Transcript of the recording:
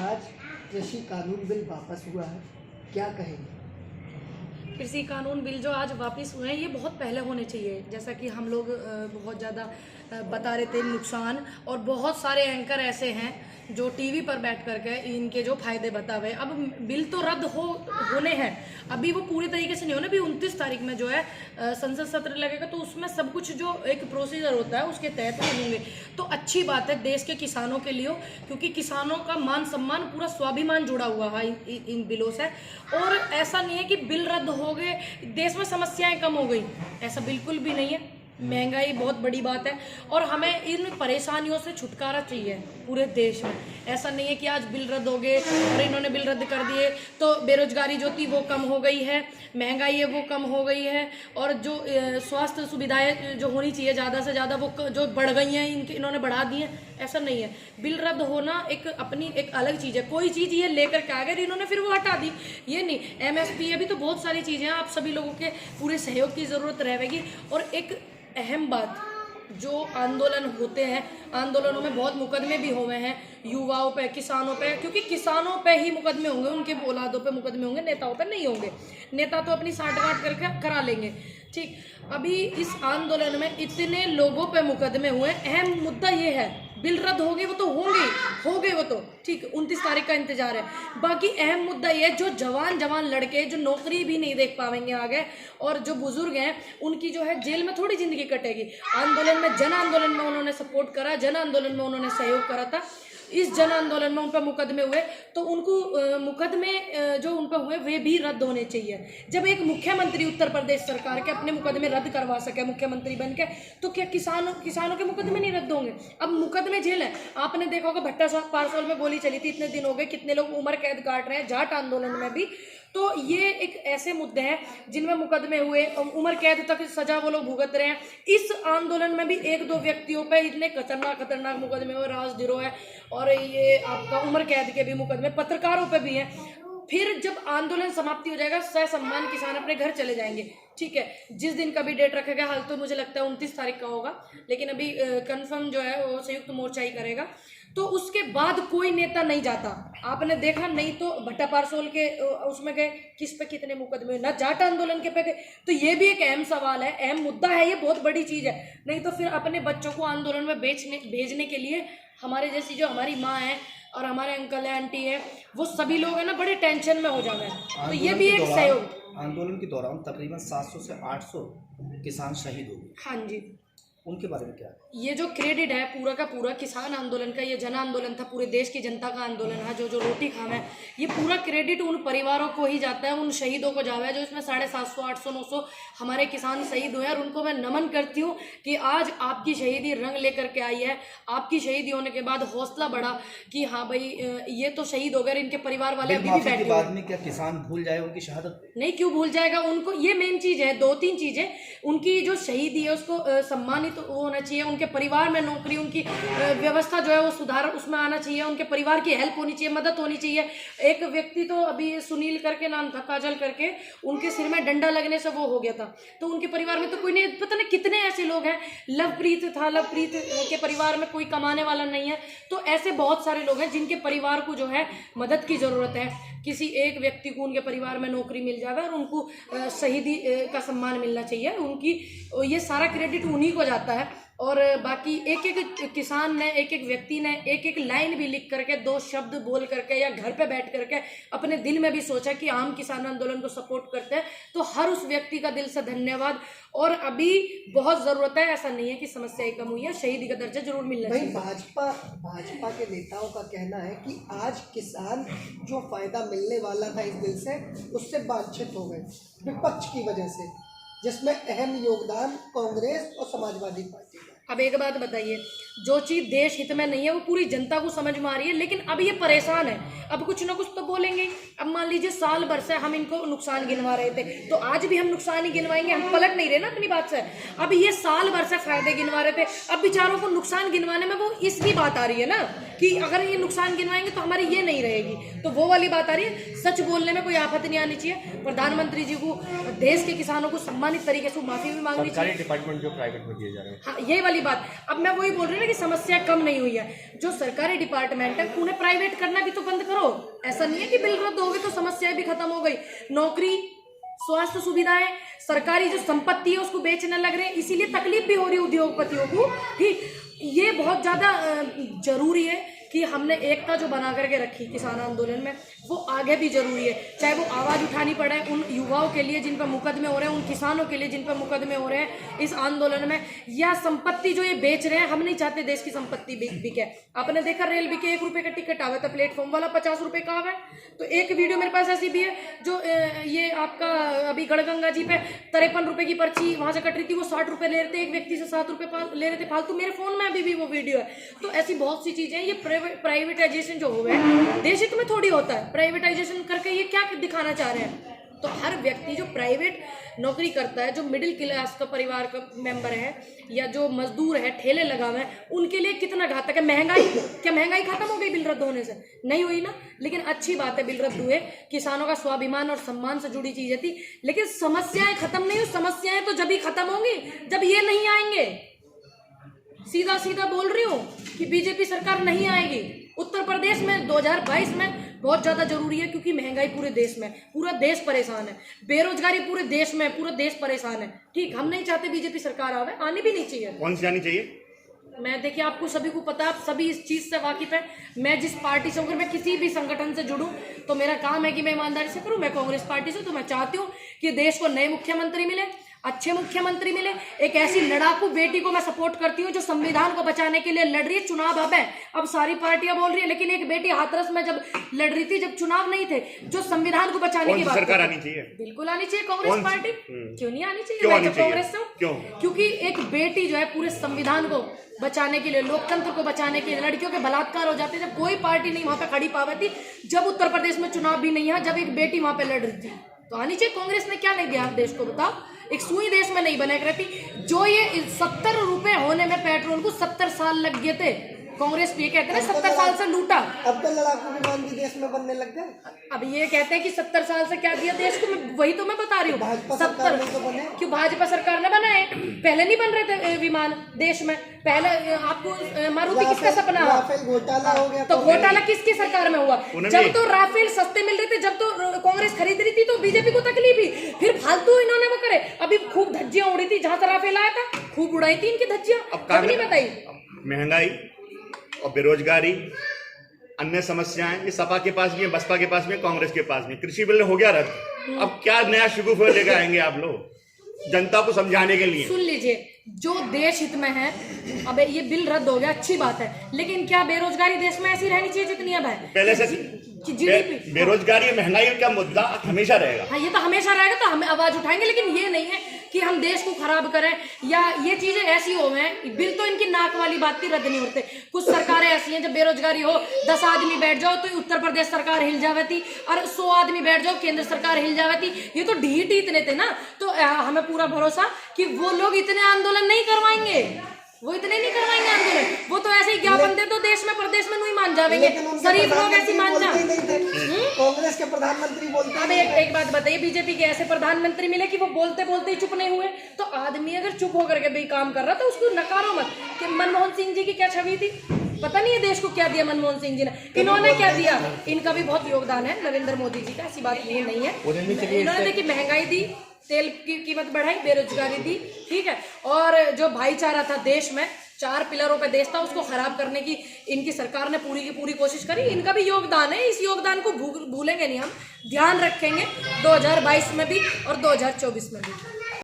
आज कृषि कानून बिल वापस हुआ है, क्या कहेंगे? कृषि कानून बिल जो आज वापस हुए हैं ये बहुत पहले होने चाहिए। जैसा कि हम लोग बहुत ज़्यादा बता रहे थे नुकसान, और बहुत सारे एंकर ऐसे हैं जो टीवी पर बैठ करके इनके जो फायदे बता हुए। अब बिल तो रद्द होने हैं, अभी वो पूरी तरीके से नहीं होने। अभी 29 तारीख में जो है संसद सत्र लगेगा, तो उसमें सब कुछ जो एक प्रोसीजर होता है उसके तहत वो होंगे। तो अच्छी बात है देश के किसानों के लिए, क्योंकि किसानों का मान सम्मान, पूरा स्वाभिमान जुड़ा हुआ है इन बिलों से। और ऐसा नहीं है कि बिल रद्द हो गए देश में समस्याएं कम हो गई, ऐसा बिल्कुल भी नहीं है। महंगाई बहुत बड़ी बात है और हमें इन परेशानियों से छुटकारा चाहिए पूरे देश में। ऐसा नहीं है कि आज बिल रद्द हो गए और इन्होंने बिल रद्द कर दिए तो बेरोजगारी जो थी वो कम हो गई है, महंगाई है वो कम हो गई है, और जो स्वास्थ्य सुविधाएं जो होनी चाहिए ज़्यादा से ज़्यादा वो जो बढ़ गई हैं इन्होंने बढ़ा दी हैं। ऐसा नहीं है, बिल रद्द होना एक अपनी एक अलग चीज़ है। कोई चीज़ ये लेकर के आ गए इन्होंने फिर वो हटा दी, ये नहीं। MSP अभी तो बहुत सारी चीज़ें हैं, आप सभी लोगों के पूरे सहयोग की ज़रूरत रहेगी। और एक अहम बात, जो आंदोलन होते हैं, आंदोलनों में बहुत मुकदमे भी हुए हैं युवाओं पे, किसानों पे, क्योंकि किसानों पे ही मुकदमे होंगे, उनके औलादों पे मुकदमे होंगे, नेताओं पे नहीं होंगे। नेता तो अपनी साठगांठ करके करा लेंगे, ठीक। अभी इस आंदोलन में इतने लोगों पे मुकदमे हुए। अहम मुद्दा ये है, बिल रद्द हो गए वो तो हो गए वो तो ठीक, 29 तारीख का इंतजार है। बाकी अहम मुद्दा ये है, जो जवान लड़के जो नौकरी भी नहीं देख पाएंगे आगे, और जो बुजुर्ग हैं उनकी जो है जेल में थोड़ी जिंदगी कटेगी। आंदोलन में, जन आंदोलन में उन्होंने सपोर्ट करा, जन आंदोलन में उन्होंने सहयोग करा था। इस जन आंदोलन में उन पर मुकदमे हुए तो उनको मुकदमे जो उन पर हुए वे भी रद्द होने चाहिए। जब एक मुख्यमंत्री उत्तर प्रदेश सरकार के अपने मुकदमे रद्द करवा सके मुख्यमंत्री बन के, तो क्या किसानों के मुकदमे नहीं रद्द होंगे? अब मुकदमे जेल है। आपने देखा होगा भट्टा पारसोल में गोली चली थी, इतने दिन हो गए, कितने लोग उम्र कैद काट रहे हैं, जाट आंदोलन में भी। तो ये एक ऐसे मुद्दे हैं जिनमें मुकदमे हुए, उम्र कैद तक सजा वो लोग भुगत रहे हैं। इस आंदोलन में भी 1-2 व्यक्तियों पे इतने खतरनाक मुकदमे हुए, राजद्रोह है और ये आपका उम्र कैद के भी मुकदमे, पत्रकारों पे भी हैं। फिर जब आंदोलन समाप्ति हो जाएगा, ससम्मान किसान अपने घर चले जाएंगे, ठीक है। जिस दिन का भी डेट रखा गया, हाल तो मुझे लगता है 29 तारीख का होगा, लेकिन अभी कंफर्म जो है वो संयुक्त मोर्चा ही करेगा। तो उसके बाद कोई नेता नहीं जाता, आपने देखा नहीं तो भट्टा पारसोल के उसमें गए, किस पे कितने मुकदमे हुए, ना जाट आंदोलन के पे गए। तो ये भी एक अहम सवाल है, अहम मुद्दा है, ये बहुत बड़ी चीज है। नहीं तो फिर अपने बच्चों को आंदोलन में भेजने के लिए हमारे जैसी जो हमारी माँ है और हमारे अंकल है, आंटी है, वो सभी लोग है ना बड़े टेंशन में हो जाना है। तो ये भी एक सहयोग। आंदोलन के दौरान तकरीबन 700 से 800 किसान शहीद हो गए। हाँ जी, उनके बारे में क्या? ये जो क्रेडिट है पूरा का पूरा किसान आंदोलन का, ये जन आंदोलन था, पूरे देश की जनता का आंदोलन है, जो रोटी खाना है, ये पूरा क्रेडिट उन परिवारों को ही जाता है, उन शहीदों को जाता है, जो इसमें 750, 800, 900 हमारे किसान शहीद हुए हैं। और उनको मैं नमन करती हूँ कि आज आपकी शहीदी रंग लेकर के आई है। आपकी शहीदी होने के बाद हौसला बढ़ा कि हाँ भाई ये तो शहीद हो गए, इनके परिवार वाले अभी भी बैठे बाद में क्या किसान भूल जाए उनकी शहादत? नहीं, क्यों भूल जाएगा उनको? ये मेन चीज है, 2-3 चीजें। उनकी जो शहीदी है उसको सम्मानित होना चाहिए, उनके परिवार में नौकरी, उनकी व्यवस्था जो है वो सुधार उसमें आना चाहिए, उनके परिवार की हेल्प होनी चाहिए, मदद होनी चाहिए। एक व्यक्ति तो अभी सुनील करके नाम था, काजल करके, उनके सिर में डंडा लगने से वो हो गया था, तो उनके परिवार में तो कोई नहीं, पता नहीं कितने ऐसे लोग हैं। लवप्रीत था, लवप्रीत के परिवार में कोई कमाने वाला नहीं है। तो ऐसे बहुत सारे लोग हैं जिनके परिवार को जो है मदद की जरूरत है। किसी एक व्यक्ति को उनके परिवार में नौकरी मिल जाए और उनको शहीदी का सम्मान मिलना चाहिए, उनकी ये सारा क्रेडिट उन्हीं को जाता है। और बाकी एक किसान ने, एक व्यक्ति ने एक लाइन भी लिख करके, 2 शब्द बोल करके या घर पे बैठ करके अपने दिल में भी सोचा कि आम किसान आंदोलन को सपोर्ट करते हैं, तो हर उस व्यक्ति का दिल से धन्यवाद। और अभी बहुत ज़रूरत है, ऐसा नहीं है कि समस्याएं कम हुई है, शहीदी का दर्जा जरूर मिलना चाहिए। भाजपा के नेताओं का कहना है कि आज किसान जो फायदा मिलने वाला था इस बिल से, उससे वंचित हो गए विपक्ष की वजह से, जिसमें अहम योगदान कांग्रेस और समाजवादी पार्टी का। अब एक बात बताइए, जो चीज़ देश हित में नहीं है वो पूरी जनता को समझ में आ रही है, लेकिन अब ये परेशान है, अब कुछ ना कुछ तो बोलेंगे। अब मान लीजिए साल भर से हम इनको नुकसान गिनवा रहे थे, तो आज भी हम नुकसान ही गिनवाएंगे, हम पलट नहीं रहे ना अपनी बात से। अब ये साल भर से फायदे गिनवा रहे थे, अब बेचारों को नुकसान गिनवाने में वो इस भी बात आ रही है ना कि अगर ये नुकसान गिनवाएंगे तो हमारी ये नहीं रहेगी, तो वो वाली बात आ रही है। सच बोलने में कोई आफत नहीं आनी चाहिए। प्रधानमंत्री जी को, देश के किसानों को सम्मानित तरीके से माफी भी मांगनी चाहिए। सरकारी डिपार्टमेंट जो प्राइवेट में दिए जा रहे हैं, हाँ, ये वाली वाली बात। अब मैं वही बोल रही हूँ ना कि समस्या कम नहीं हुई है। जो सरकारी डिपार्टमेंट है उन्हें प्राइवेट करना भी तो बंद करो। ऐसा नहीं है कि बिल रद्द हो गए तो समस्या भी खत्म हो गई। नौकरी, स्वास्थ्य सुविधाएं, सरकारी जो संपत्ति है उसको बेचने लग रहे हैं, इसीलिए तकलीफ भी हो रही है उद्योगपतियों को। ठीक, ये बहुत ज्यादा जरूरी है कि हमने एकता जो बना करके रखी किसान आंदोलन में, वो आगे भी जरूरी है। चाहे वो आवाज उठानी पड़े उन युवाओं के लिए जिन पर मुकदमे हो रहे हैं, उन किसानों के लिए जिन पर मुकदमे हो रहे हैं इस आंदोलन में, या संपत्ति जो ये बेच रहे हैं। हम नहीं चाहते देश की संपत्ति बिके। आपने देखा रेल बिके 1 रुपए का टिकट आवे तो प्लेटफॉर्म वाला 50 रुपए का आवे। तो एक वीडियो मेरे पास ऐसी भी है जो ये आपका अभी गढ़गंगा जी पे 53 रुपए की पर्ची वहां से कट रही थी, वो 60 रुपए ले रहे थे, एक व्यक्ति से 7 रुपए ले रहे थे फालतू। मेरे फोन में अभी भी वो वीडियो है। तो ऐसी बहुत सी चीजें, ये प्राइवेटाइजेशन जो हुआ है देश हित में थोड़ी होता है। प्राइवेटाइजेशन करके ये क्या दिखाना चाह रहे हैं? तो हर व्यक्ति जो प्राइवेट नौकरी करता है, जो मिडिल क्लास का परिवार का मेंबर है या जो मजदूर है, ठेले लगा हुए हैं, उनके लिए कितना घातक है। महंगाई, क्या महंगाई खत्म हो गई बिल रद्द होने से? नहीं हुई ना। लेकिन अच्छी बात है बिल रद्द हुए, किसानों का स्वाभिमान और सम्मान से जुड़ी चीजें थी। लेकिन समस्याएं खत्म नहीं हुई। समस्याएं तो जब ही खत्म होंगी जब ये नहीं आएंगे। सीधा सीधा बोल रही हूँ कि बीजेपी सरकार नहीं आएगी। उत्तर प्रदेश में 2022 में बहुत ज्यादा जरूरी है, क्योंकि महंगाई पूरे देश में, पूरा देश परेशान है। बेरोजगारी पूरे देश में, पूरा देश परेशान है। ठीक, हम नहीं चाहते बीजेपी सरकार आवे, आनी भी नहीं चाहिए। कौन सी आनी चाहिए? मैं देखिए, आपको सभी को पता है, आप सभी इस चीज से वाकिफ है। मैं जिस पार्टी से, अगर मैं किसी भी संगठन से जुड़ूं तो मेरा काम है कि मैं ईमानदारी से करूं। मैं कांग्रेस पार्टी से, तो मैं चाहती हूं कि देश को नए मुख्यमंत्री मिले, अच्छे मुख्यमंत्री मिले। एक ऐसी लड़ाकू बेटी को मैं सपोर्ट करती हूँ जो संविधान को बचाने के लिए लड़ रही है। चुनाव अब सारी पार्टियां बोल रही है, लेकिन एक बेटी हाथरस में जब लड़ रही थी, जब चुनाव नहीं थे, जो संविधान को बचाने की बात सरकार आनी चाहिए? बिल्कुल आनी चाहिए कांग्रेस पार्टी। क्यों नहीं आनी चाहिए? क्यों आनी चाहिए? कांग्रेस से क्यों? क्योंकि एक बेटी जो है पूरे संविधान को बचाने के लिए, लोकतंत्र को बचाने के लिए, लड़कियों के बलात्कार हो जाते जब कोई पार्टी नहीं वहां पे खड़ी पावती, जब उत्तर प्रदेश में चुनाव भी नहीं है, जब एक बेटी वहां पे लड़ रही थी, तो आनी चाहिए। कांग्रेस ने क्या नहीं दिया आप देश को, बताओ? एक सुई देश में नहीं बना रहती। जो ये 70 रुपए होने में पेट्रोल को 70 साल लग गए थे। कांग्रेस ये कहते हैं 70 साल से लूटा, अब तो लड़ाकू विमान भी देश में बनने लग गए। अब ये कहते हैं कि 70 साल से क्या दिया देश को। वही तो मैं बता रही हूँ। 70 क्यों भाजपा सरकार ने बनाए? पहले नहीं बन रहे थे विमान देश में। पहले आपको मारुति किसका सपना हुआ? राफेल घोटाला हो गया। तो घोटाला किसकी सरकार में हुआ? जब तो राफेल सस्ते मिल रहे थे, जब तो कांग्रेस खरीद रही थी, तो बीजेपी को तकलीफ ही। फिर फालतू इन्होंने वो करे। अभी खूब धज्जियां उड़ी थी, जहां से राफेल आया था खूब उड़ाई थी इनकी धज्जियां। अब नहीं बताई। महंगाई और बेरोजगारी, अन्य समस्याएं, ये सपा के पास भी है, बसपा के पास भी है, कांग्रेस के पास भी। कृषि बिल हो गया रद्द, अब क्या नया शिगुफा लेकर आएंगे आप लोग जनता को समझाने के लिए? सुन लीजिए, जो देश हित में है, अब ये बिल रद्द हो गया, अच्छी बात है, लेकिन क्या बेरोजगारी देश में ऐसी रहनी चाहिए जितनी अब है? पहले से बेरोजगारी, महंगाई का मुद्दा हमेशा रहेगा। हाँ, ये तो हमेशा रहेगा, तो हम आवाज उठाएंगे। लेकिन ये नहीं है कि हम देश को खराब करें या ये चीजें ऐसी हो गए। बिल तो इनकी नाक वाली बात थी, रद्द नहीं होते। कुछ सरकारें ऐसी हैं, जब बेरोजगारी हो 10 आदमी बैठ जाओ तो उत्तर प्रदेश सरकार हिल जाती, और 100 आदमी बैठ जाओ केंद्र सरकार हिल जाती। ये तो ढीठ ही इतने थे ना, तो हमें पूरा भरोसा कि वो लोग इतने आंदोलन नहीं करवाएंगे, वो इतने नहीं करवाएंगे आंदोलन। वो तो ऐसे ही ज्ञापन दे तो देश में प्रदेश में नहीं मान जाएंगे। शरीफ लोग ऐसी मान जा। कांग्रेस के प्रधानमंत्री बोलते। अब एक बात बताइए, बीजेपी के ऐसे प्रधानमंत्री मिले कि वो बोलते बोलते ही चुप नहीं हुए। तो आदमी अगर चुप होकर के भी काम कर रहा तो उसको नकारो मत। कि मनमोहन सिंह जी की क्या छवि थी, पता नहीं है देश को क्या दिया मनमोहन सिंह जी ने, इन्होंने क्या दिया। इनका भी बहुत योगदान है, नरेंद्र मोदी जी का, ऐसी बात ये नहीं है। इन्होंने देखिए महंगाई दी, तेल की कीमत बढ़ाई, बेरोजगारी दी, ठीक है। और जो भाईचारा था देश में, 4 पिलरों पे देश था, उसको खराब करने की इनकी सरकार ने पूरी की पूरी कोशिश करी। इनका भी योगदान है, इस योगदान को भूलेंगे नहीं हम, ध्यान रखेंगे 2022 में भी और 2024 में भी।